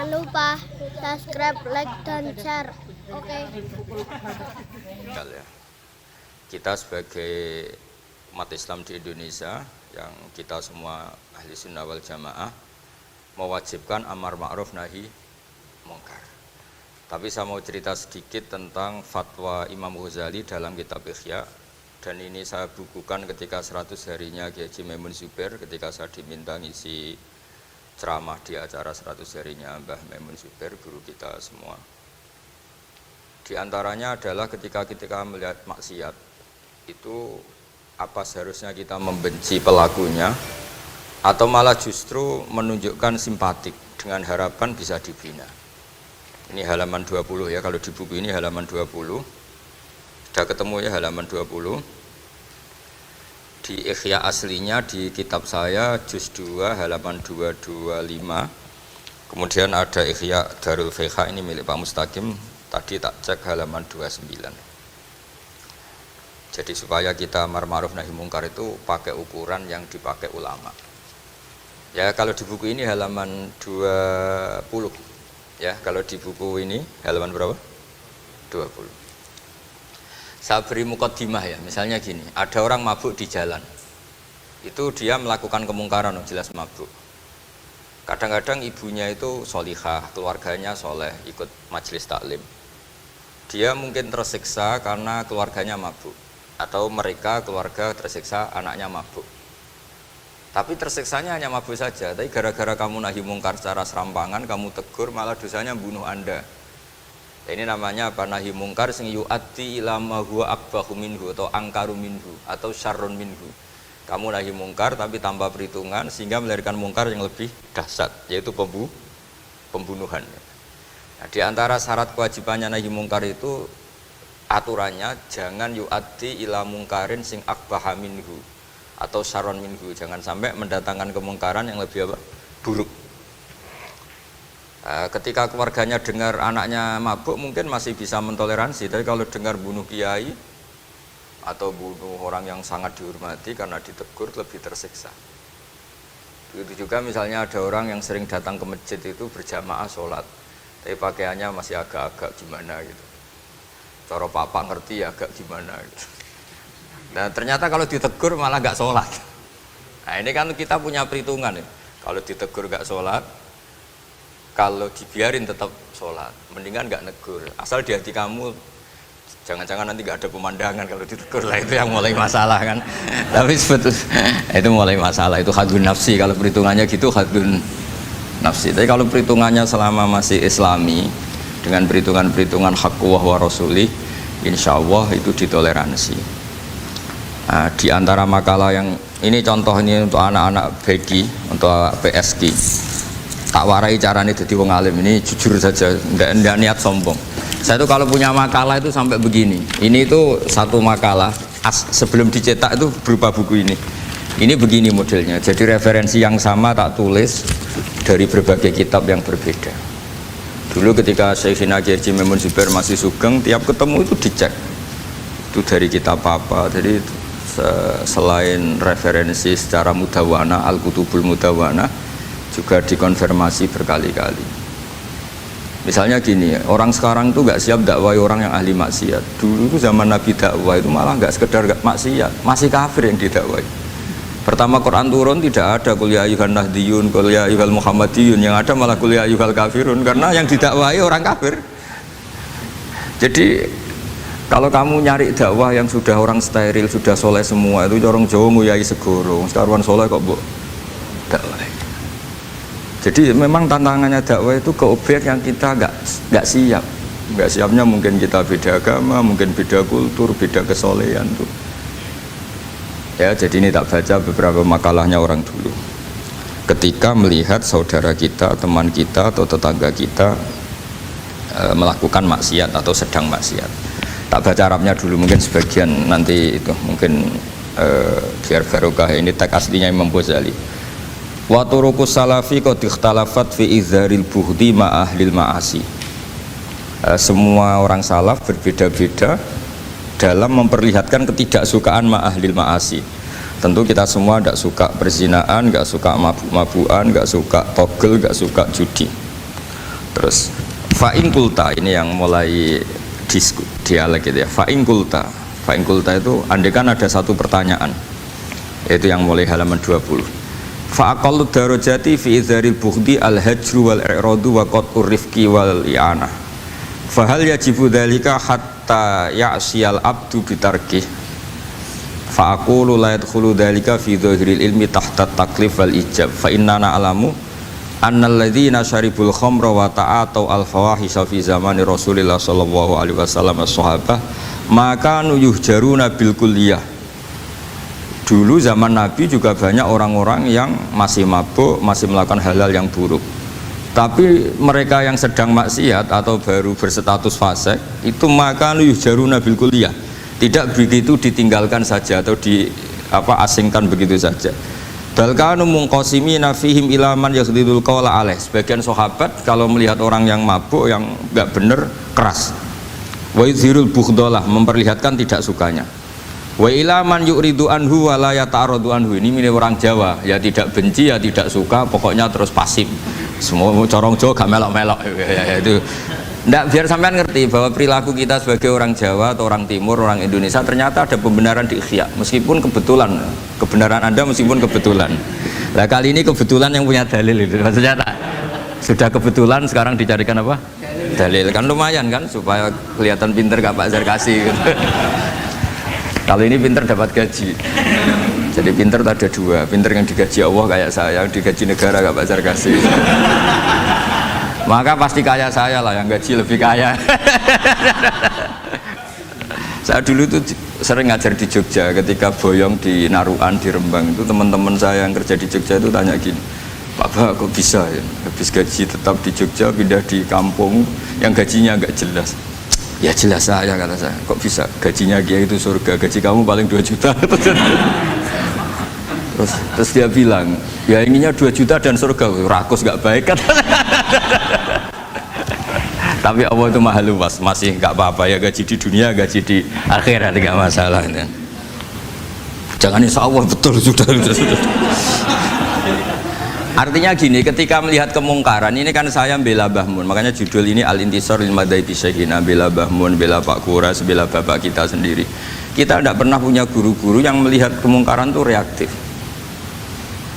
Jangan lupa subscribe, like, dan share. Oke. Ya. Kita sebagai umat Islam di Indonesia yang kita semua ahli sunnah wal jamaah mewajibkan amar ma'ruf nahi mungkar. Tapi saya mau cerita sedikit tentang fatwa Imam Ghazali dalam kitab Ihya, dan ini saya bukukan ketika 100 harinya Kiai Haji Maimun Zubair ketika saya diminta ngisi ceramah di acara 100 harinya Mbah Maimun Zubair, guru kita semua. Di antaranya adalah ketika melihat maksiat itu apa seharusnya kita membenci pelakunya atau malah justru menunjukkan simpatik dengan harapan bisa dibina. Ini halaman 20 ya, kalau di buku ini halaman 20. Sudah ketemu ya halaman 20. Di Ihya aslinya di kitab saya juz 2 halaman 225. Kemudian ada Ihya Darul Fiqh, ini milik Pak Mustaqim, tadi tak cek halaman 29. Jadi supaya kita amar ma'ruf nahi mungkar itu pakai ukuran yang dipakai ulama. Ya kalau di buku ini halaman 20. Ya kalau di buku ini halaman berapa? 20. Saya beri mukaddimah ya, misalnya gini, ada orang mabuk di jalan. Itu dia melakukan kemungkaran, jelas mabuk. Kadang-kadang ibunya itu solihah, keluarganya soleh, ikut majelis taklim. Dia mungkin tersiksa karena keluarganya mabuk, atau mereka keluarga tersiksa anaknya mabuk. Tapi tersiksanya hanya mabuk saja, tapi gara-gara kamu nahi mungkar secara serampangan, kamu tegur, malah dosanya bunuh Anda. Nah, ini namanya apa? Nahi mungkar sing yu'ati ila ma huwa akbahu minhu atau angkaru minhu atau syarrun minhu. Kamu nahi mungkar tapi tanpa perhitungan sehingga melahirkan mungkar yang lebih dahsyat, yaitu pembunuhan. Nah, di antara syarat kewajibannya nahi mungkar itu aturannya jangan yu'ati ila mungkarin sing akbaha minhu atau syarrun minhu, jangan sampai mendatangkan kemungkaran yang lebih apa? Buruk. Ketika keluarganya dengar anaknya mabuk mungkin masih bisa mentoleransi, tapi kalau dengar bunuh kiai atau bunuh orang yang sangat dihormati karena ditegur lebih tersiksa. Begitu juga misalnya ada orang yang sering datang ke masjid itu berjamaah sholat, tapi pakaiannya masih agak-agak gimana gitu. Cara papa ngerti ya agak gimana gitu. Nah ternyata kalau ditegur malah gak sholat. Nah ini kan kita punya perhitungan ya. Kalau ditegur gak sholat, kalau dibiarin tetap sholat, mendingan gak negur. Asal di hati kamu jangan-jangan nanti gak ada pemandangan kalau ditegur lah, itu yang mulai masalah kan. Tapi sebetulnya itu mulai masalah, itu hadun nafsi. Kalau perhitungannya gitu hadun nafsi. Tapi kalau perhitungannya selama masih islami dengan perhitungan-perhitungan haqquwah wa rasulih, insya Allah itu ditoleransi. Nah, di antara makalah yang ini contoh ini untuk anak-anak begi, untuk PSG, tak warai caranya jadi wong alim, ini jujur saja, enggak niat sombong. Saya tuh kalau punya makalah itu sampai begini. Ini itu satu makalah sebelum dicetak itu berupa buku ini. Ini begini modelnya. Jadi referensi yang sama tak tulis dari berbagai kitab yang berbeda. Dulu ketika Syekhina Kiai Haji Maimun Zubair masih sugeng, tiap ketemu itu dicek. Itu dari kitab apa. Jadi selain referensi secara mudawana, Al-Kutubul Mudawana, juga dikonfirmasi berkali-kali. Misalnya gini, orang sekarang tuh gak siap dakwai orang yang ahli maksiat. Dulu tuh zaman Nabi dakwah itu malah gak sekedar gak maksiat, masih kafir yang didakwai. Pertama Quran turun tidak ada qul ya ayyuhan nahdiyun, qul ya ayyuhal muhammadiyun, yang ada malah qul ya ayyuhal kafirun, karena yang didakwai orang kafir. Jadi kalau kamu nyari dakwah yang sudah orang steril, sudah soleh semua, itu orang Jawa nguyai segoro, sekarang soleh kok bu dakwah. Jadi memang tantangannya dakwah itu ke objek yang kita nggak siap. Nggak siapnya mungkin kita beda agama, mungkin beda kultur, beda kesolehan tuh. Ya jadi ini tak baca beberapa makalahnya orang dulu. Ketika melihat saudara kita, teman kita atau tetangga kita melakukan maksiat atau sedang maksiat. Tak baca Arabnya dulu, mungkin sebagian nanti itu mungkin biar barokah. Ini teks aslinya Imam Ghazali. Wa turuqus salafi qad ikhtalafat fi izharil buhdi ma ahlil ma'asi. Semua orang salaf berbeda-beda dalam memperlihatkan ketidaksukaan ma ahlil ma'asi. Tentu kita semua tidak suka perzinaan, nggak suka mabuk-mabukan, nggak suka togel, nggak suka judi. Terus fa'in kulta, ini yang mulai dialek gitu ya. Fa'in kulta itu andekan ada satu pertanyaan, yaitu yang mulai halaman 20. Fa'aqallu darajati fi idharil bukhdi al-hajru wal i'radu wa qat'ur rifqi wal i'anah. Fahal yajibu dhalika hatta ya'siyal abdu bitarkih. Fa'aqulu la yadkhulu dhalika fi dhahiril ilmi tahta taklif wal ijab. Fa inna na'lamu annal ladzina syaribul khamra wa ta'atau al-fawahisha fi zamani Rasulillah sallallahu alaihi wasallam as-sahabah maka yuhjaruna bil kulliyah. Dulu zaman Nabi juga banyak orang-orang yang masih mabuk, masih melakukan hal-hal yang buruk. Tapi mereka yang sedang maksiat atau baru berstatus fasik itu maka yuhjaruna bil kulliyah. Tidak begitu ditinggalkan saja atau asingkan begitu saja. Balkanu mungqasimina fihim ilaman yakhdidul qawla alaih. Sebagian sahabat kalau melihat orang yang mabuk, yang enggak benar, keras. Wa yuzhirul bughdalah, memperlihatkan tidak sukanya. Wa ilaman yu'ridu anhu wa la yata'arradu anhu. Ini milik orang Jawa, ya tidak benci, ya tidak suka, pokoknya terus pasif. Semua corong Jawa gak melok-melok ya, itu. Nggak, biar sampean ngerti bahwa perilaku kita sebagai orang Jawa atau orang Timur, orang Indonesia ternyata ada pembenaran di ikhya, meskipun kebetulan, kebenaran Anda meskipun kebetulan. Nah kali ini kebetulan yang punya dalil itu, maksudnya sudah kebetulan sekarang dicarikan apa? Dalil, kan lumayan kan, supaya kelihatan pinter gak Pak Zarkasi gitu. Kalau ini pinter dapat gaji. Jadi pinter ada dua, pinter yang digaji Allah kayak saya, yang digaji negara gak Pak Zarkasi. Maka pasti kaya saya lah, yang gaji lebih kaya. Saya dulu tuh sering ngajar di Jogja, ketika boyong di Naruan, di Rembang itu teman-teman saya yang kerja di Jogja itu tanya gini, Pak kok bisa ya, habis gaji tetap di Jogja pindah di kampung yang gajinya agak jelas. Ya jelas saya, kata saya, kok bisa gajinya Kiai itu surga, gaji kamu paling 2 juta. Terus dia bilang, ya inginnya 2 juta dan surga, rakus gak baik kan. Tapi Allah itu maha luas, masih gak apa-apa ya, gaji di dunia, gaji di akhirat gak masalah. Jangan insya Allah betul, sudah. Artinya gini, ketika melihat kemungkaran, ini kan saya bela Mbah Mun, makanya judul ini Al-Intisar lil Madhaib Syekhina, bela Mbah Mun, bela Pak Kuras, bela bapak kita sendiri. Kita tidak pernah punya guru-guru yang melihat kemungkaran itu reaktif.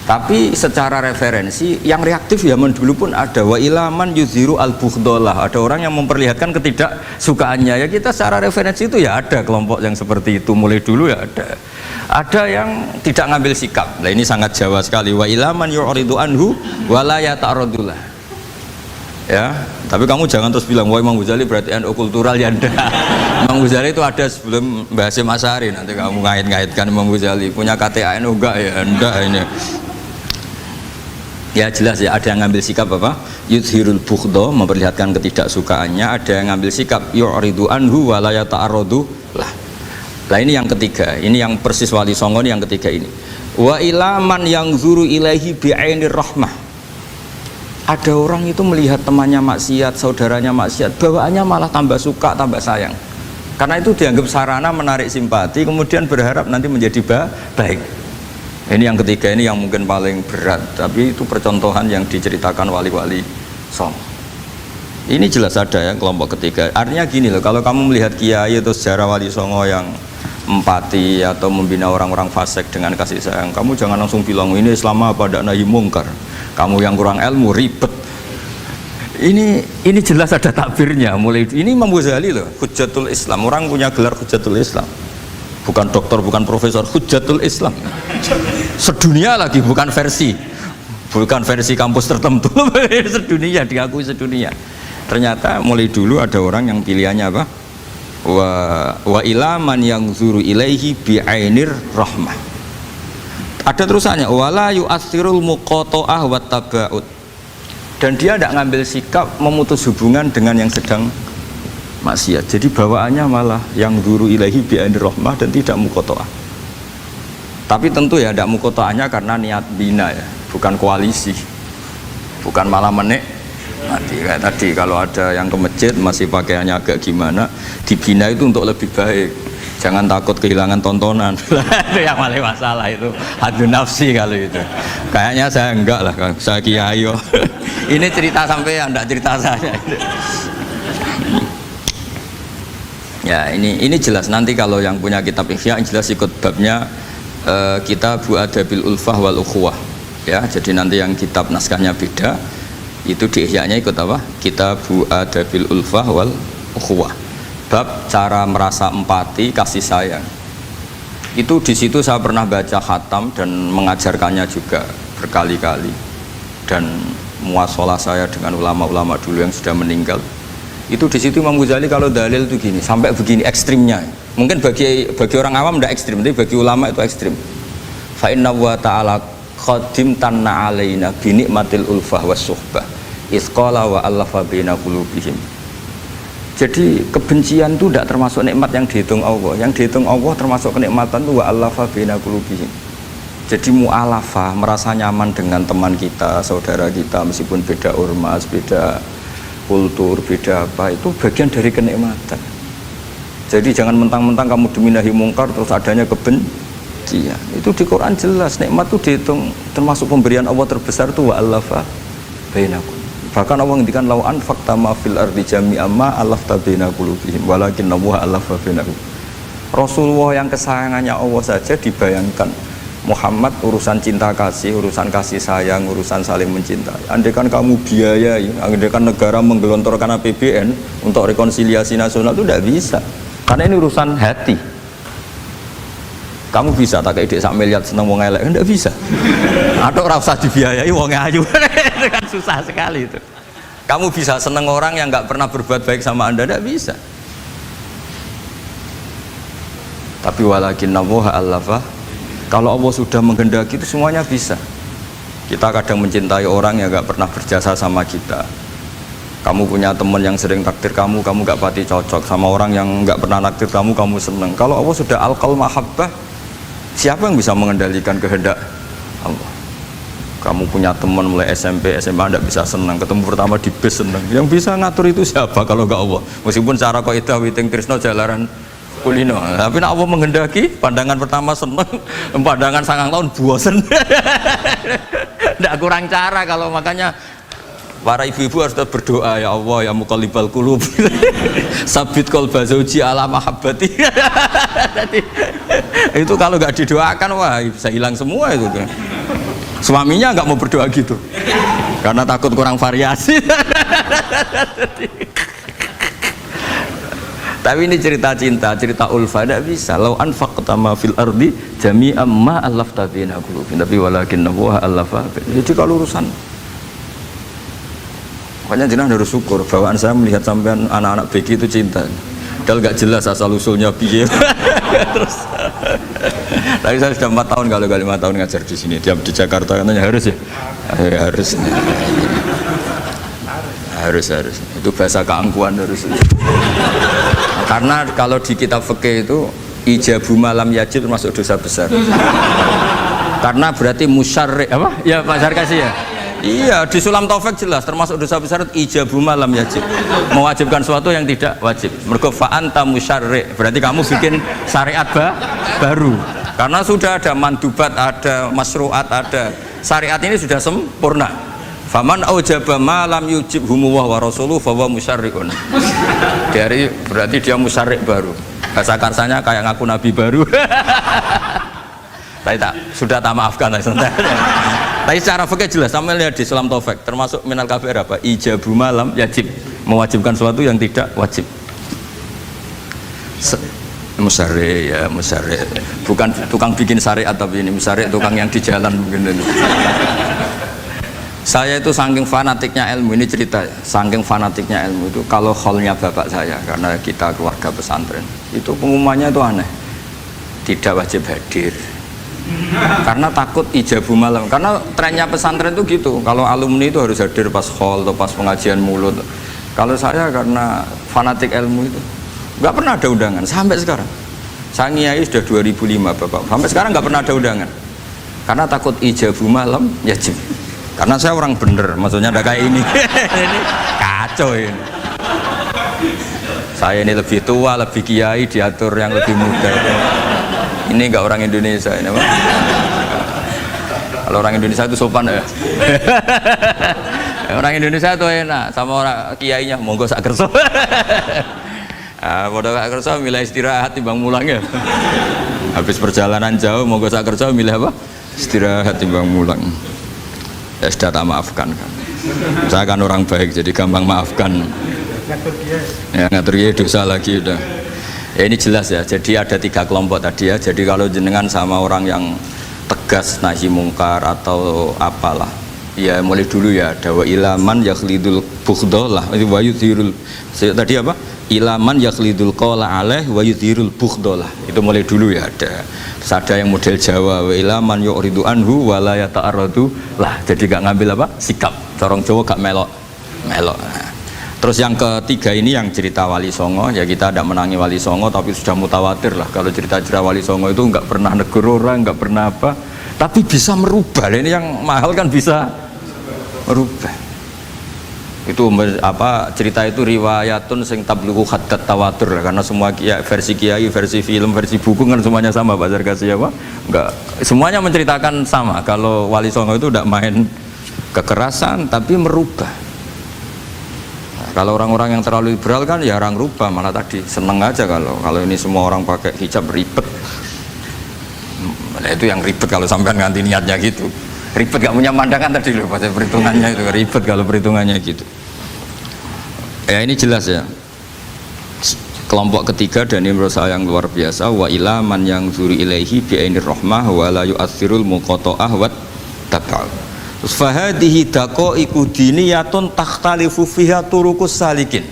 Tapi secara referensi yang reaktif zaman dulu pun ada. Wa ilaman yuzhiru al-bughdalah, ada orang yang memperlihatkan ketidaksukaannya. Ya kita secara referensi itu ya ada kelompok yang seperti itu, mulai dulu ya ada. Ada yang tidak ngambil sikap. Nah ini sangat Jawa sekali. Wa ilaman yu'ridu anhu wa la yata'arradulah. Ya, tapi kamu jangan terus bilang wah Imam Ghazali berarti NU kultural, ya enggak. Imam Ghazali itu ada sebelum Mbah Hasyim Asy'ari, nanti kamu ngait-ngaitkan Imam Ghazali punya KTA NU enggak, ya enggak ini. Ya jelas ya, ada yang ngambil sikap apa? Yudhirul bughda, memperlihatkan ketidaksukaannya. Ada yang ngambil sikap yu'ridu anhu wa la yata'arradu lah. Nah ini yang ketiga, ini yang persis Wali Songo, ini yang ketiga ini. Wa ilaman yang zuru ilaihi bi'ainir rahmah. Ada orang itu melihat temannya maksiat, saudaranya maksiat, bawaannya malah tambah suka, tambah sayang. Karena itu dianggap sarana menarik simpati, kemudian berharap nanti menjadi baik. Ini yang ketiga, ini yang mungkin paling berat, tapi itu percontohan yang diceritakan wali-wali Songo. Ini jelas ada ya kelompok ketiga. Artinya gini loh, kalau kamu melihat kiai atau sejarah Wali Songo yang empati atau membina orang-orang fasik dengan kasih sayang, kamu jangan langsung bilang ini Islam apa, tidak nahi mungkar. Kamu yang kurang ilmu ribet. Ini jelas ada takbirnya. Mulai ini Imam Ghazali loh, Hujjatul Islam. Orang punya gelar Hujjatul Islam. Bukan dokter, bukan profesor, Hujjatul Islam. Sedunia lagi, bukan versi kampus tertentu. Sedunia, diakui sedunia. Ternyata mulai dulu ada orang yang pilihannya apa? Wa ilaman yang zuru ilaihi bi'ainir rahmah. Ada terusannya, wala yu'athirul muqata'ah wa taba'ud. Dan dia tidak ngambil sikap memutus hubungan dengan yang sedang maksiat. Jadi bawaannya malah yang zuru ilaihi bi'ainir rahmah dan tidak muqata'ah. Tapi tentu ya tidak muqata'ahnya karena niat bina ya, bukan koalisi, bukan malah nanti kayak tadi kalau ada yang ke masjid masih pakaiannya agak gimana, dibina itu untuk lebih baik. Jangan takut kehilangan tontonan. Itu yang paling masalah itu. Hadu nafsi kalau itu. Kayaknya saya enggak lah, saya kiai. Ini cerita sampai enggak cerita saya. Ya, ini jelas nanti kalau yang punya kitab Ihya jelas ikut babnya Kitabu Adabil Ulfah wal Ukhuwah. Ya, jadi nanti yang kitab naskahnya beda itu di Ihya-nya ikut apa? Kitabu Adabil Ulfah wal Ukhuwah. Bab cara merasa empati, kasih sayang. Itu di situ saya pernah baca khatam dan mengajarkannya juga berkali-kali. Dan muasalah saya dengan ulama-ulama dulu yang sudah meninggal. Itu di situ Imam Ghazali kalau dalil itu gini, sampai begini ekstrimnya. Mungkin bagi orang awam tidak ekstrim, tapi bagi ulama itu ekstrim. Fa inna wa ta'ala qadim tanna alaina bi nikmatil ulfah was suhbah. Isqala wa allafa baina qulubihim. Jadi kebencian itu tidak termasuk nikmat yang dihitung Allah. Yang dihitung Allah termasuk kenikmatan itu wa allafa baina qulubihim. Jadi mu'alafa, merasa nyaman dengan teman kita, saudara kita meskipun beda ormas, beda kultur, beda apa, itu bagian dari kenikmatan. Jadi jangan mentang-mentang kamu demi nahi mungkar terus adanya kebencian. Itu di Quran jelas, nikmat itu dihitung termasuk pemberian Allah terbesar itu wa allafa bainakum. Bahkan Allah ngendikan lau anfaqta ma fil ardi jami'an ma allafta baina qulubihim walakinna Allah allafa bainahum. Rasulullah yang kesayangannya Allah saja dibayangkan Muhammad urusan cinta kasih, urusan kasih sayang, urusan saling mencintai. Andai kan kamu biayai, andai kan negara menggelontorkan APBN untuk rekonsiliasi nasional itu tidak bisa. Karena ini urusan hati. Kamu bisa tak kayak ide sak miliar seneng wong elek, enggak bisa. Atau ora usah dibiayai wong ayu. Itu kan susah sekali itu. Kamu bisa seneng orang yang nggak pernah berbuat baik sama Anda, enggak bisa. Tapi walakin Allah allafa, kalau Allah sudah menghendaki itu semuanya bisa. Kita kadang mencintai orang yang nggak pernah berjasa sama kita. Kamu punya teman yang sering takdir kamu nggak pati cocok sama orang yang nggak pernah naktir kamu seneng. Kalau Allah sudah alqal mahabbah, siapa yang bisa mengendalikan kehendak Allah? Kamu punya teman mulai SMP, SMA tidak bisa senang, ketemu pertama di bis senang. Yang bisa ngatur itu siapa kalau nggak Allah? Meskipun cara kaidah witing trisno jalaran kulino, tapi nak Allah menghendaki, pandangan pertama senang, pandangan 9 tahun bosen. Tidak kurang cara kalau makanya para ibu-ibu harus berdoa, ya Allah ya muqallibal qulub sabit qalba zauji ala mahabbati. Itu kalau nggak didoakan wah bisa hilang semua itu kan. Suaminya nggak mau berdoa gitu karena takut kurang variasi. Tapi ini cerita cinta, cerita ulfa tidak bisa. Lau anfaqta ma fil ardi jami'an ma allafta baina qulubihim, tapi walakinna Allah allafa. Jadi kalau urusan makanya jenengan harus syukur bawaan saya melihat sampean anak-anak BG itu cinta. Padahal nggak jelas asal usulnya piye. Terus tapi saya sudah 4 tahun, kalau 5 tahun ngajar di sini. Dia di Jakarta katanya harus ya. Harus. Itu bahasa keangkuhan harus. Karena kalau di kitab fikih itu ijabu malam yajib termasuk dosa besar. Karena berarti musyarri apa? Ya Pak Sarkasi ya. Iya, di Sulam Taufik jelas termasuk dosa besar ijabu malam yajib, mewajibkan sesuatu yang tidak wajib. Mergo fa anta musyarri, berarti kamu bikin syariat baru. Karena sudah ada mandubat, ada masruat, ada syariat ini sudah sempurna. Faman aujaba ma lam yujibhumu wa rasuluhu fa huwa musyarriun. Dari berarti dia musyarri baru. Bahasa karsanya kayak ngaku nabi baru. Sudah tak maafkan. Tapi secara fikih jelas, sama lihat di Sulam Taufik termasuk minal kabair apa? Ijabu malam yajib, mewajibkan sesuatu yang tidak wajib. Musyarri ya, musyarri. Bukan tukang bikin syariat, tapi ini musyarri tukang yang di jalan mungkin itu. Saya itu saking fanatiknya ilmu, ini cerita ya. Saking fanatiknya ilmu itu kalau haulnya bapak saya, karena kita keluarga pesantren, itu pengumumannya itu aneh. Tidak wajib hadir. Karena takut ijabu malam, karena trennya pesantren itu gitu, kalau alumni itu harus hadir pas hall atau pas pengajian mulut. Kalau saya karena fanatik ilmu itu nggak pernah ada undangan sampai sekarang. Saya ngiyai sudah 2005 bapak, sampai sekarang nggak pernah ada undangan karena takut ijabu malam yajib. Karena saya orang bener, maksudnya ada kayak ini. Ini kacau ini. Saya ini lebih tua, lebih kiai, diatur yang lebih muda. Ini enggak orang Indonesia ini, Pak. Kalau orang Indonesia itu sopan ya. Orang Indonesia itu enak, sama orang kiainya monggo sak kerso. Padha sak kerso milih istirahat timbang mulang ya. Habis perjalanan jauh monggo sak kerso milih apa? Istirahat timbang mulang. Ya sudah tak maafkan kan. Saya kan orang baik jadi gampang maafkan. Ya ngatur kiai dosa lagi udah. Ya ini jelas ya. Jadi ada 3 kelompok tadi ya. Jadi kalau jenengan sama orang yang tegas nahi mungkar atau apalah, ya mulai dulu ya ada wa ilaman yakhlidul bughdhalah itu wa yudhirul tadi apa ilaman yakhlidul qala alaih wa yudhirul bughdhalah itu mulai dulu ya ada. Terus ada yang model Jawa wa ilaman yu'ridu anhu wa la yata'arradu lah, jadi gak ngambil apa sikap corong Jawa gak melok. Terus yang ketiga ini yang cerita Wali Songo, ya kita tidak menangi Wali Songo tapi sudah mutawatir lah kalau cerita-cerita Wali Songo itu nggak pernah negur orang, nggak pernah apa, tapi bisa merubah. Ini yang mahal kan bisa merubah. Itu apa cerita itu riwayatun sing tablughu haddat tawatur lah, karena semua versi kiai, versi film, versi buku kan semuanya sama Pak Zarkasi apa? Enggak, semuanya menceritakan sama. Kalau Wali Songo itu tidak main kekerasan tapi merubah. Kalau orang-orang yang terlalu liberal kan ya orang rubah, malah tadi seneng aja kalau ini semua orang pakai hijab ribet. Nah, itu yang ribet kalau sampai ganti niatnya gitu. Ribet gak punya pandangan tadi loh pada perhitungannya itu ribet kalau perhitungannya gitu. Ya ini jelas ya. Kelompok ketiga dan ini menurut saya yang luar biasa, wa ila man yang zuri ilaihi bi ainir rahmah wa la yu'athirul muqata'ah wat tab'al. Fahadihi daqaiqu diniyatun takhtalifu fiha turuqus salikin.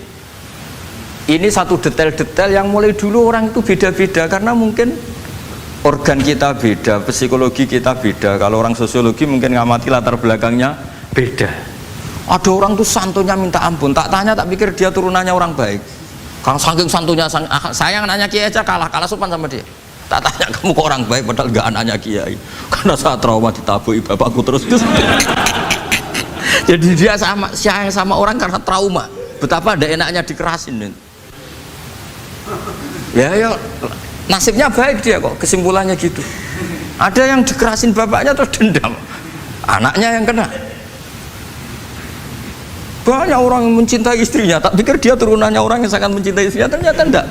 Ini satu detail-detail yang mulai dulu orang itu beda-beda karena mungkin organ kita beda, psikologi kita beda. Kalau orang sosiologi mungkin ngamati latar belakangnya beda. Ada orang tuh santunya minta ampun, tak tanya tak pikir dia turunannya orang baik. Kalau saking santunya saya nanya kiai aja kalah sopan sama dia. Tak tanya kamu kok orang baik padahal gak anaknya kiai, karena saat trauma ditabui bapakku terus. Jadi dia sama orang karena trauma, betapa ada enaknya dikerasin. Ya nasibnya baik dia kok, kesimpulannya gitu. Ada yang dikerasin bapaknya terus dendam, anaknya yang kena. Banyak orang yang mencintai istrinya, tak pikir dia turunannya orang yang sangat mencintai istrinya, ternyata enggak.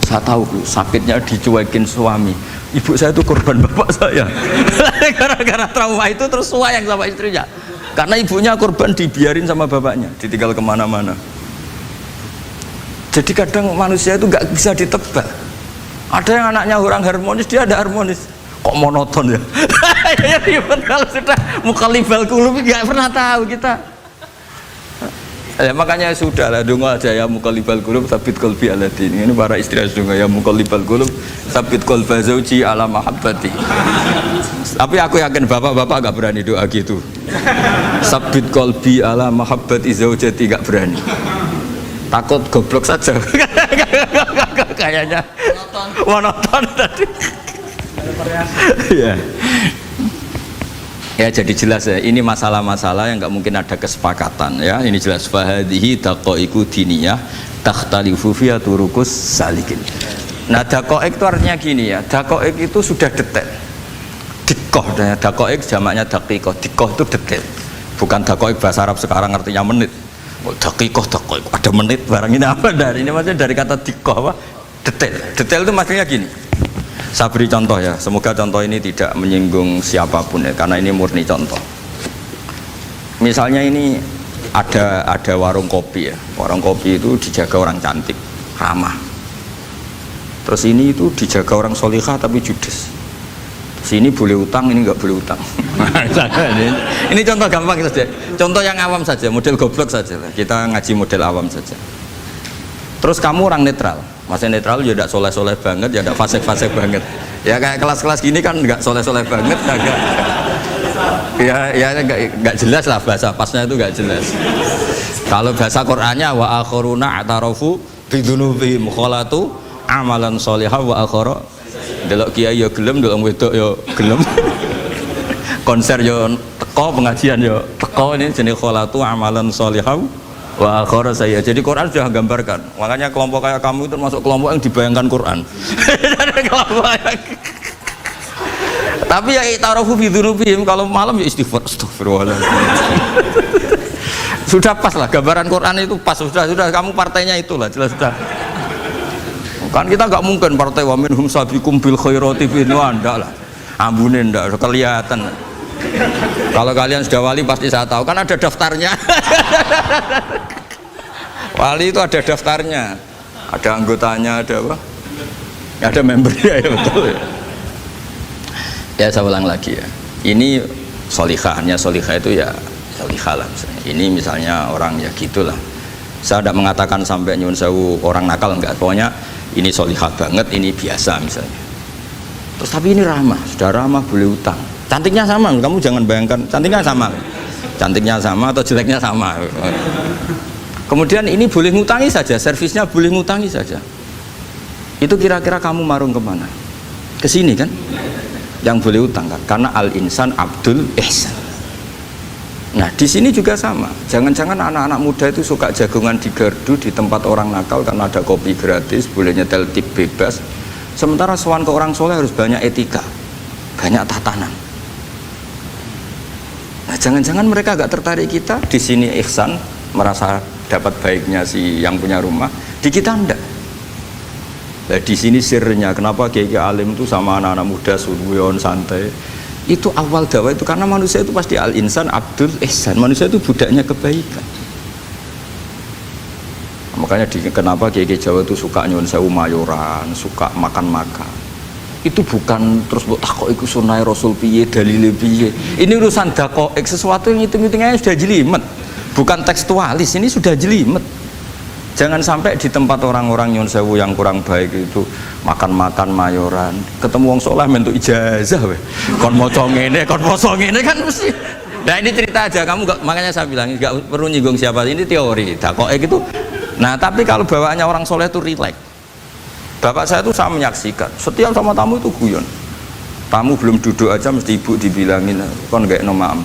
Saya tahu sakitnya dicuekin suami, ibu saya itu korban bapak saya. Gara-gara trauma itu terus sayang sama istrinya, karena ibunya korban dibiarin sama bapaknya, ditinggal kemana-mana. Jadi kadang manusia itu nggak bisa ditebak. Ada yang anaknya orang harmonis, dia ada harmonis, kok monoton ya. Ya ribet kalau sudah mukallibal qulub, nggak pernah tahu kita. Ya, makanya sudah lah donga aja ya mukallibal qulub sabit qalbi ala din. Ini para istri harus donga ya mukallibal qulub sabit qalba zauji ala mahabbati. Tapi aku yakin bapak-bapak gak berani doa gitu. Sabit qalbi ala mahabbati zaujati gak berani. Takut goblok saja. Kayaknya monoton tadi. Ya. Ya jadi jelas ya, ini masalah-masalah yang nggak mungkin ada kesepakatan ya. Ini jelas fahadihi daqaiqu diniyah takhtalifu fiha turuqus salikin. Nah daqaiq itu artinya gini ya, daqaiq itu sudah detail. Dikoh, daqaiq jamaknya daqiqah, dikoh itu detail. Bukan daqaiq bahasa Arab sekarang artinya menit. Oh, daqiqah, daqaiq ada menit barang ini apa dari ini maksudnya dari kata dikoh apa? Detail. Detail itu maksudnya gini. Saya beri contoh ya, semoga contoh ini tidak menyinggung siapapun ya, karena ini murni contoh. Misalnya ini ada warung kopi ya, warung kopi itu dijaga orang cantik, ramah. Terus ini itu dijaga orang solihah tapi judes. Sini boleh utang, ini nggak boleh utang. Ini contoh gampang saja, contoh yang awam saja, model goblok saja lah. Kita ngaji model awam saja. Terus kamu orang netral. Masih netral ya tidak soleh-soleh banget, ya tidak fasik-fasik banget. Ya kayak kelas-kelas gini kan nggak soleh-soleh banget, agak ya nggak jelas lah bahasa pasnya itu nggak jelas. Kalau bahasa Qur'annya wa akharuna atarafu bidunubihim kholatu amalan solihah wa akhara. Delok kiai ya gelem, delok wedok ya gelem. Konser ya teko, pengajian ya teko, ini jenis kholatu amalan solihah Wah, akhara saya. Jadi Quran sudah gambarkan. Makanya kelompok kayak kamu itu termasuk kelompok yang dibayangkan Quran. Tapi ya ta'arufu fi dzunubihim, kalau malam ya istighfar, astagfirullah. Sudah pas lah gambaran Quran itu pas, sudah kamu partainya itulah jelas sudah. Kan kita nggak mungkin partai wa minhum sabiqum bil khairati fi ndak lah. Ambune ndak kelihatan. Kalau kalian sudah wali pasti saya tahu, kan ada daftarnya. Wali itu ada daftarnya, ada anggotanya, ada apa? Ada membernya ya, betul ya. Ya saya ulang lagi ya. Ini solihahnya, solihah itu ya solihah lah misalnya. Ini misalnya orang ya gitulah. Saya tidak mengatakan sampai nyun sewu orang nakal, enggak. Pokoknya ini solihah banget, ini biasa misalnya. Terus tapi ini ramah, sudah ramah boleh utang. Cantiknya sama, kamu jangan bayangkan cantiknya sama. Cantiknya sama atau jeleknya sama. Kemudian ini boleh ngutangi saja, servisnya boleh ngutangi saja. Itu kira-kira kamu marung kemana? Ke sini kan? Yang boleh utang kan? Karena al-insan abdul ihsan. Nah di sini juga sama. Jangan-jangan anak-anak muda itu suka jagongan di gardu di tempat orang nakal karena ada kopi gratis, boleh nyetel tip bebas. Sementara sowan ke orang soleh harus banyak etika, banyak tatanan. Nah jangan-jangan mereka agak tertarik kita di sini ihsan, merasa dapat baiknya si yang punya rumah, di kita enggak. Nah di sini sirnya kenapa kiai alim itu sama anak-anak muda suruyon santai. Itu awal dakwah itu karena manusia itu pasti al-insan abdul ihsan, manusia itu budaknya kebaikan. Makanya kenapa kiai Jawa itu suka nyuwun sewu mayoran, suka makan-makan. Itu bukan terus buat takok iku sunah Rasul piye, dalile piye. Ini urusan dakoek, sesuatu yang hitung-hitungannya sudah jelimet. Bukan tekstualis, ini sudah jelimet. Jangan sampai di tempat orang-orang nyuwun sewu yang kurang baik itu makan-makan mayoran, ketemu wong saleh mentuk ijazah weh. Kon maca ngene, kon poso ngene kan mesti. Nah ini cerita aja, kamu gak, makanya saya bilang enggak perlu nyinggung siapa, ini teori. Dakoek itu. Nah, tapi kalau bawaannya orang soleh itu rileks. Bapak saya itu saya menyaksikan, setiap sama tamu itu guyon. Tamu belum duduk aja mesti ibu dibilangin, kon gak nomaam.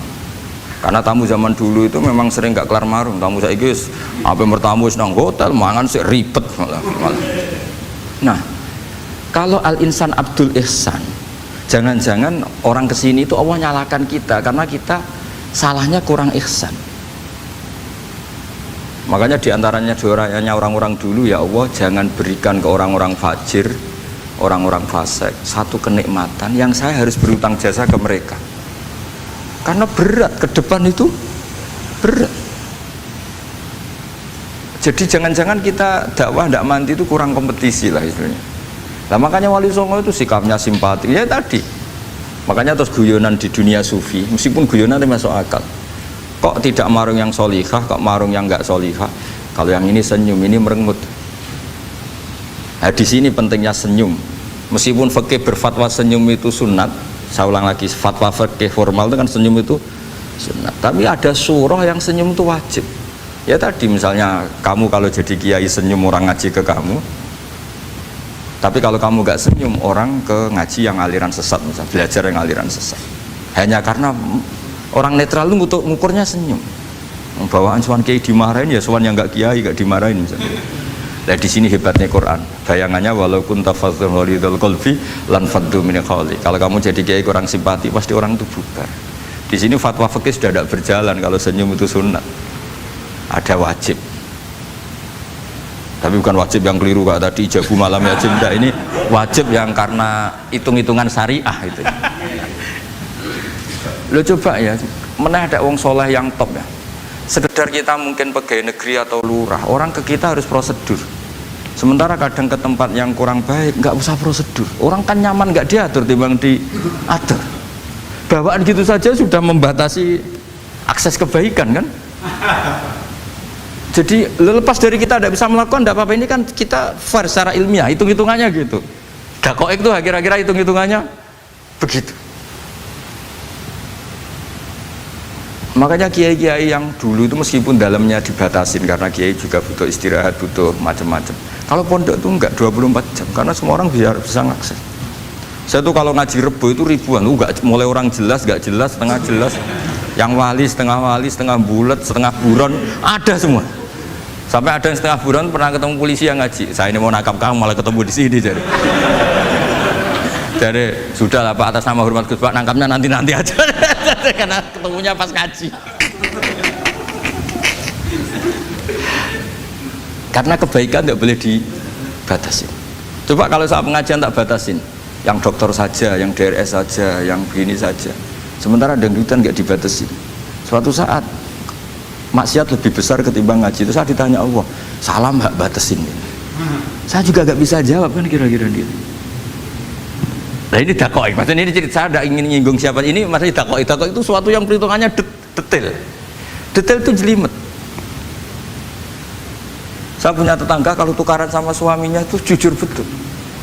Karena tamu zaman dulu itu memang sering gak kelar marung. Tamu saya guys, apa bertamu nang hotel, mangan sih ribet malah. Nah, kalau al-insan abdul ihsan, jangan-jangan orang kesini itu Allah nyalakan kita karena kita salahnya kurang ihsan. Makanya diantaranya doanya orang-orang dulu, ya Allah jangan berikan ke orang-orang fajir, orang-orang fasik satu kenikmatan yang saya harus berutang jasa ke mereka. Karena berat, ke depan itu berat. Jadi jangan-jangan kita dakwah tidak mandi itu kurang kompetisi lah istilahnya. Nah makanya Wali Songo itu sikapnya simpati, ya tadi. Makanya terus guyonan di dunia sufi, meskipun guyonan itu masuk akal. Kok tidak marung yang solihah, kok marung yang enggak solihah? Kalau yang ini senyum, ini merengut. Nah di sini pentingnya senyum. Meskipun fikih berfatwa senyum itu sunat, saya ulang lagi, fatwa fikih formal itu kan senyum itu sunat. Tapi ada surah yang senyum itu wajib. Ya tadi misalnya kamu kalau jadi kiai senyum orang ngaji ke kamu. Tapi kalau kamu enggak senyum orang ke ngaji yang aliran sesat, misalnya belajar yang aliran sesat. Hanya karena orang netral itu ngukurnya senyum. Bawaan suan kiai dimarahin ya suan yang enggak kiai enggak dimarahin misalnya. Nah di sini hebatnya Quran. Bayangannya walaupun tafadzul ghalidul qalbi lan faddu min qawli. Kalau kamu jadi kiai kurang simpati pasti orang itu bubar. Di sini fatwa fikih sudah tidak berjalan kalau senyum itu sunat. Ada wajib. Tapi bukan wajib yang keliru kak tadi ijabu malam ya cinta, ini wajib yang karena hitung-hitungan syariah itu. Lo coba ya, mana ada wong soleh yang top ya. Sekedar kita mungkin pegawai negeri atau lurah, orang ke kita harus prosedur. Sementara kadang ke tempat yang kurang baik nggak usah prosedur. Orang kan nyaman nggak diatur timbang diatur. Bawaan gitu saja sudah membatasi akses kebaikan kan. Jadi lepas dari kita tidak bisa melakukan tidak apa-apa, ini kan kita fair secara ilmiah, hitung-hitungannya gitu. Dakoek itu kira-kira hitung-hitungannya begitu. Makanya kiai-kiai yang dulu itu meskipun dalamnya dibatasin karena kiai juga butuh istirahat, butuh macam-macam. Kalau pondok itu enggak 24 jam karena semua orang bisa ngakses. Saya tuh kalau ngaji Rebo itu ribuan, enggak mulai orang jelas, enggak jelas, setengah jelas, yang wali, setengah bulat, setengah buron, ada semua. Sampai ada yang setengah bulan pernah ketemu polisi yang ngaji. Saya ini mau nangkap kamu malah ketemu di sini jadi. Jadi sudah lah Pak, atas nama hormat Gus Pak, nangkapnya nanti aja. Karena ketemunya pas ngaji. Karena kebaikan tidak boleh dibatasin. Coba kalau saat pengajian tak batasin, yang dokter saja, yang DRS saja, yang begini saja. Sementara dangdutan nggak dibatasin. Suatu saat maksiat lebih besar ketimbang ngaji. Itu saya ditanya Allah, salam nggak batasin ini. Saya juga nggak bisa jawab kan kira-kira gitu. Nah ini dakoi, maksudnya ini cerita saya tidak ingin nyinggung siapa ini, maksudnya dakoi itu suatu yang perhitungannya detail itu jelimet. Saya punya tetangga kalau tukaran sama suaminya itu jujur betul.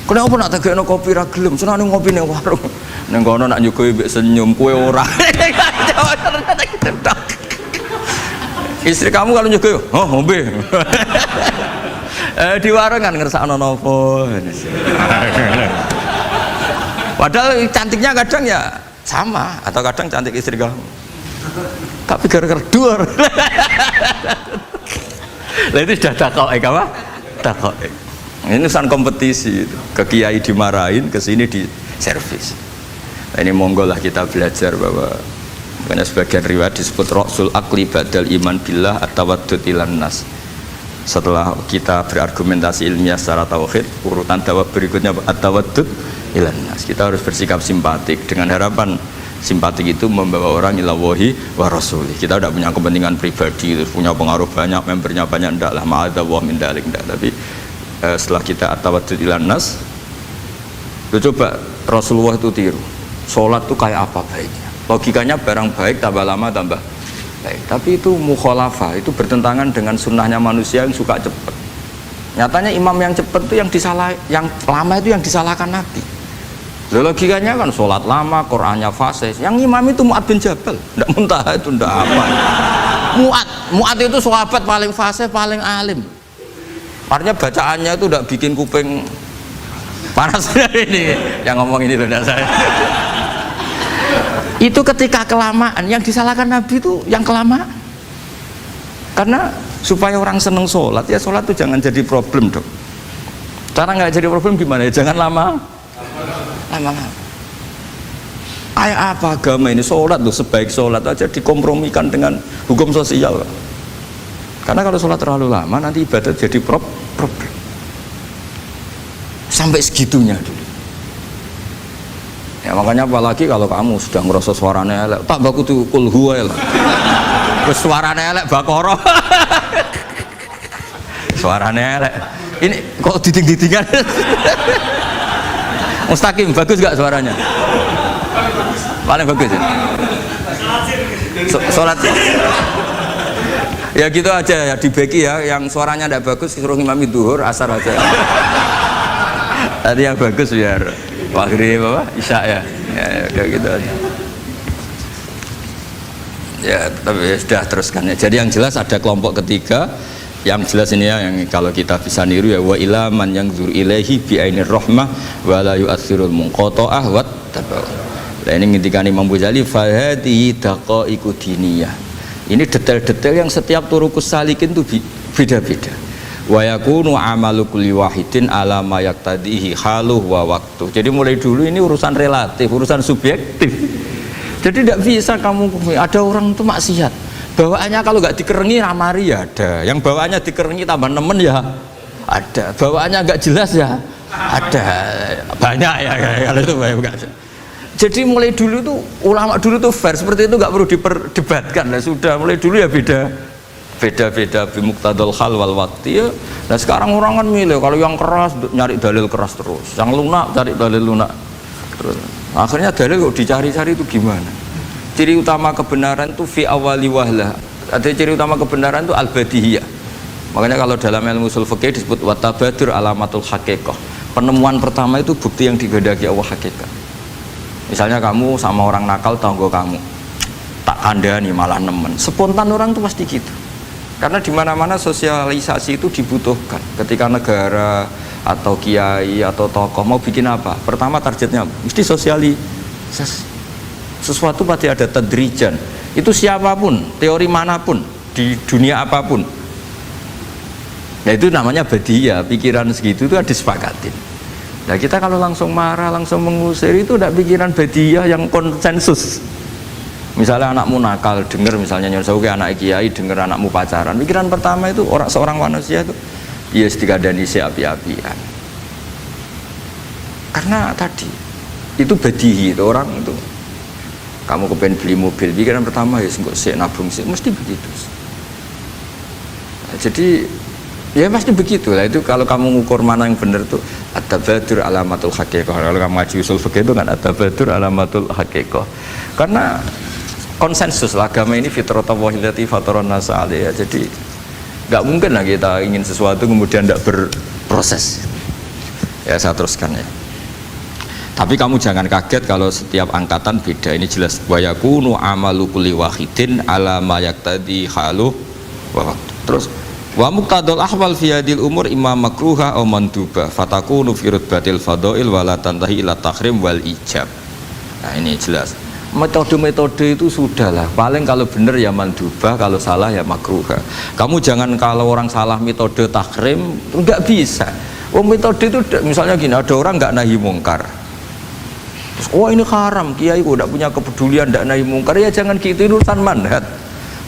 Kenapa nak tegakno kopi ra gelem, senane ngopi ning warung. Ning kono nak nyugoi mbek senyum kowe ora. Istri kamu kalau nyugoi, oh ngombe. Di warung kan ngersakno napa. Padahal cantiknya kadang ya sama, atau kadang cantik istri kamu. Tapi gara-gara dua. Lah itu sudah takoi apa? Takoi. Ini urusan kompetisi itu. Ke kiai dimarahin, ke sini di servis. Nah, ini monggo lah kita belajar bahwa makanya sebagian riwayat disebut Rasul Akli Badal Iman Billah At-Tawaddud Ilan Nas. Setelah kita berargumentasi ilmiah secara tauhid, urutan dakwah berikutnya At-Tawaddud Ilan Nas. Kita harus bersikap simpatik dengan harapan simpatik itu membawa orang ilawahi wa rasulih. Kita tidak punya kepentingan pribadi, punya pengaruh banyak, membernya banyak, tidak lah ma'adawah min dalik, tidak. Tapi setelah kita at-tawaddud ilan nas, coba Rasulullah itu tiru sholat itu kayak apa baiknya. Logikanya barang baik tambah lama tambah baik, tapi itu mukhalafah, itu bertentangan dengan sunnahnya manusia yang suka cepat. Nyatanya imam yang cepat itu yang lama itu yang disalahkan Nabi. Logikanya kan sholat lama, Qurannya fasih. Yang imam itu Mu'ad bin Jabal, tidak muntah itu tidak apa. Mu'ad itu sahabat paling fasih, paling alim. Artinya bacaannya itu tidak bikin kuping panas. Ini yang ngomong ini loh saya. Itu ketika kelamaan, yang disalahkan Nabi itu yang kelamaan. Karena supaya orang seneng sholat, ya sholat itu jangan jadi problem dong. Cara nggak jadi problem gimana ya? Jangan lama-lama. Kayak apa agama ini? Sholat tuh sebaik sholat aja dikompromikan dengan hukum sosial. Karena kalau sholat terlalu lama nanti ibadah jadi problem. Sampai segitunya dulu. Ya makanya apalagi kalau kamu sudah ngerasa suaranya elek, tak baku tuh kulhu ya lah. Suaranya elek bakoro. Suaranya elek. Ini kok diting-ditingan. Mustaqim, bagus gak suaranya? Paling bagus ya? Sholat ya gitu aja ya, dibagi ya, yang suaranya tidak bagus suruh imami duhur, asar aja. Tadi yang bagus biar maghrib apa? Isya ya kayak gitu aja. Ya tapi ya, sudah teruskan ya. Jadi yang jelas ada kelompok ketiga. Yang jelas ini ya, yang kalau kita bisa niru ya, wa ila man yang zur ilaihi bi ainir rahmah wa la yu'athirul munqata'ah wa tabau. Nah ini ngintikan Imam Ghazali fa hadhihi daqaiqu diniyah. Ini detail-detail yang setiap turukus salikin itu beda-beda. Wa yakunu amalu kulli wahidin ala ma yaqtadihi haluh wa waqtu. Jadi mulai dulu ini urusan relatif, urusan subjektif. Jadi tidak bisa kamu ada orang itu maksiat. Bawaannya kalau nggak dikerengi ramari ya ada, yang bawaannya dikerengi tambah nemen ya ada, bawaannya nggak jelas ya ada, banyak ya kalau itu banyak. Jadi mulai dulu tuh ulama dulu tuh fair seperti itu, nggak perlu diperdebatkan lah, sudah mulai dulu ya beda bimuqtadal hal wal waqti ya. Nah sekarang orang kan milih, kalau yang keras nyari dalil keras terus, yang lunak cari dalil lunak terus, akhirnya dalil kok dicari-cari itu gimana? Ciri utama kebenaran itu fi awali wahlah. Ada ciri utama kebenaran itu al-badihiyah. Makanya kalau dalam ilmu ushul fikih disebut watabadur alamatul haqiqah. Penemuan pertama itu bukti yang digandaki Allah hakikat. Misalnya kamu sama orang nakal tanggo kamu, tak kandani malah nemen. Spontan orang itu pasti gitu. Karena di mana-mana sosialisasi itu dibutuhkan. Ketika negara atau kiai atau tokoh mau bikin apa? Pertama targetnya mesti sosialisasi. Sesuatu pasti ada tadrijan. Itu siapapun, teori manapun, di dunia apapun, Nah itu namanya badiah, pikiran segitu itu disepakatin. Nah kita kalau langsung marah, langsung mengusir itu udah pikiran badiah yang konsensus. Misalnya anakmu nakal, dengar misalnya nyon sewu anak kiai, dengar anakmu pacaran, pikiran pertama itu seorang manusia itu ya dikadani si api-apian. Karena tadi itu badihi, itu orang itu kamu kepengen beli mobil, pikiran pertama ya nggak sih nabung sih, mesti begitu. Nah, jadi ya pasti begitu lah. Itu kalau kamu ngukur mana yang benar tuh at-tabadur alamatul haqiqah. Kalau kamu ngaji usul fikih itu kan at-tabadur alamatul haqiqah. Karena konsensus lah, agama ini fitratallahi allati fataran nas 'alaiha. Jadi nggak mungkin lah kita ingin sesuatu kemudian tidak berproses. Ya saya teruskan ya. Tapi kamu jangan kaget kalau setiap angkatan beda. Ini jelas wa yakunu amalu kulli wahidin ala ma yaqtadi halu wa waqtu. Terus wa muqtadul ahwal fi hadil umur imma makruha aw manduba fatakunu fi rutbatil fadail wa la tantahi ila tahrim wal ijab. Nah ini jelas metode-metode itu sudahlah, paling kalau benar ya mandubah, kalau salah ya makruha. Kamu jangan kalau orang salah metode tahrim enggak bisa. Metode itu misalnya gini, ada orang enggak nahi mungkar, terus, oh ini haram, kiai kok enggak punya kepedulian enggak nahi mungkar, ya jangan gitu, itu urusan manhat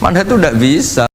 itu enggak bisa.